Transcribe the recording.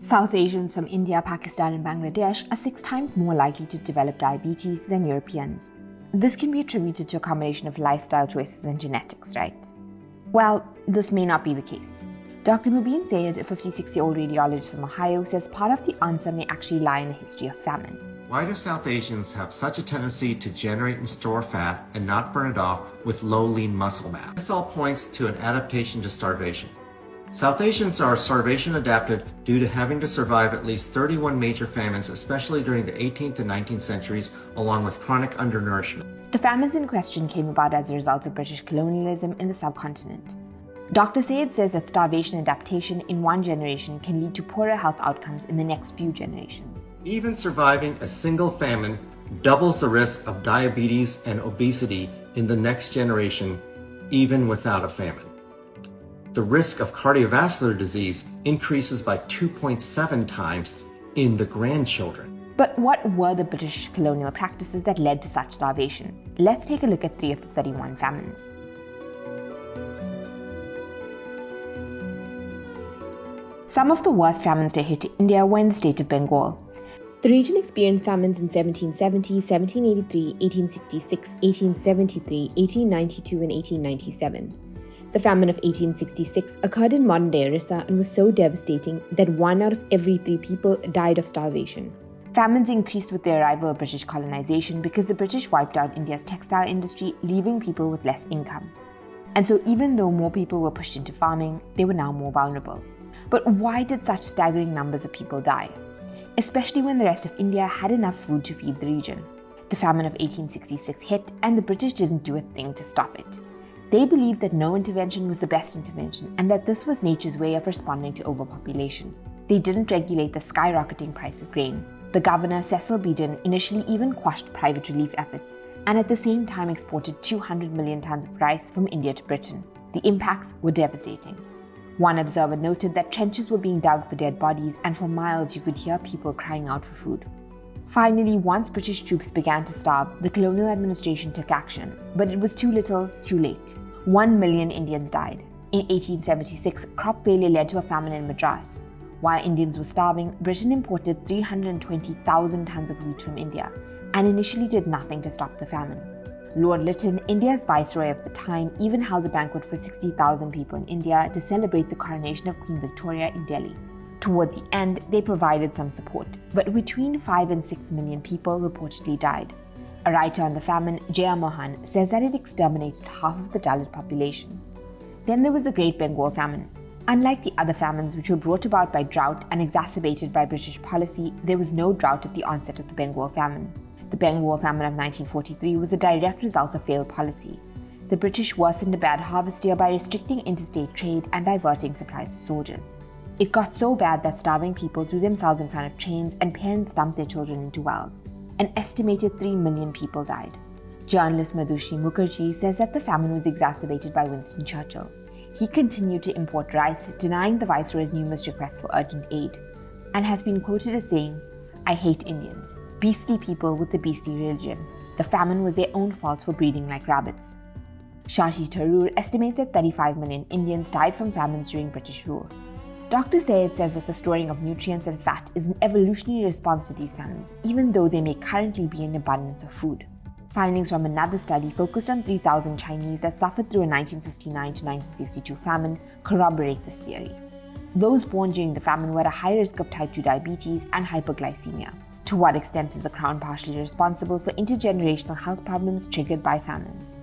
South Asians from India, Pakistan, and Bangladesh are 6 times more likely to develop diabetes than Europeans. This can be attributed to a combination of lifestyle choices and genetics, right? Well, this may not be the case. Dr. Mubin Syed, a 56-year-old radiologist from Ohio, says part of the answer may actually lie in a history of famine. Why do South Asians have such a tendency to generate and store fat and not burn it off with low lean muscle mass? This all points to an adaptation to starvation. South Asians are starvation adapted due to having to survive at least 31 major famines, especially during the 18th and 19th centuries, along with chronic undernourishment. The famines in question came about as a result of British colonialism in the subcontinent. Dr. Syed says that starvation adaptation in one generation can lead to poorer health outcomes in the next few generations. Even surviving a single famine doubles the risk of diabetes and obesity in the next generation, even without a famine. The risk of cardiovascular disease increases by 2.7 times in the grandchildren. But what were the British colonial practices that led to such starvation? Let's take a look at 3 of the 31 famines. Some of the worst famines to hit India were in the state of Bengal. The region experienced famines in 1770, 1783, 1866, 1873, 1892, and 1897. The famine of 1866 occurred in modern-day Orissa and was so devastating that 1 out of every 3 people died of starvation. Famines increased with the arrival of British colonization because the British wiped out India's textile industry, leaving people with less income. And so even though more people were pushed into farming, they were now more vulnerable. But why did such staggering numbers of people die? Especially when the rest of India had enough food to feed the region. The famine of 1866 hit, and the British didn't do a thing to stop it. They believed that no intervention was the best intervention, and that this was nature's way of responding to overpopulation. They didn't regulate the skyrocketing price of grain. The governor, Cecil Beedon, initially even quashed private relief efforts, and at the same time exported 200 million tons of rice from India to Britain. The impacts were devastating. One observer noted that trenches were being dug for dead bodies, and for miles you could hear people crying out for food. Finally, once British troops began to starve, the colonial administration took action, but it was too little, too late. 1 million Indians died. In 1876, crop failure led to a famine in Madras. While Indians were starving, Britain imported 320,000 tons of wheat from India, and initially did nothing to stop the famine. Lord Lytton, India's viceroy of the time, even held a banquet for 60,000 people in India to celebrate the coronation of Queen Victoria in Delhi. Toward the end, they provided some support, but between 5 and 6 million people reportedly died. A writer on the famine, Jaya Mohan, says that it exterminated half of the Dalit population. Then there was the Great Bengal Famine. Unlike the other famines, which were brought about by drought and exacerbated by British policy, there was no drought at the onset of the Bengal Famine. The Bengal Famine of 1943 was a direct result of failed policy. The British worsened a bad harvest year by restricting interstate trade and diverting supplies to soldiers. It got so bad that starving people threw themselves in front of trains and parents dumped their children into wells. An estimated 3 million people died. Journalist Madhushi Mukherjee says that the famine was exacerbated by Winston Churchill. He continued to import rice, denying the viceroy's numerous requests for urgent aid, and has been quoted as saying, "I hate Indians, beastly people with a beastly religion. The famine was their own fault for breeding like rabbits." Shashi Tharoor estimates that 35 million Indians died from famines during British rule. Dr. Syed says that the storing of nutrients and fat is an evolutionary response to these famines, even though they may currently be in abundance of food. Findings from another study focused on 3,000 Chinese that suffered through a 1959 to 1962 famine corroborate this theory. Those born during the famine were at a high risk of type 2 diabetes and hypoglycemia. To what extent is the Crown partially responsible for intergenerational health problems triggered by famines?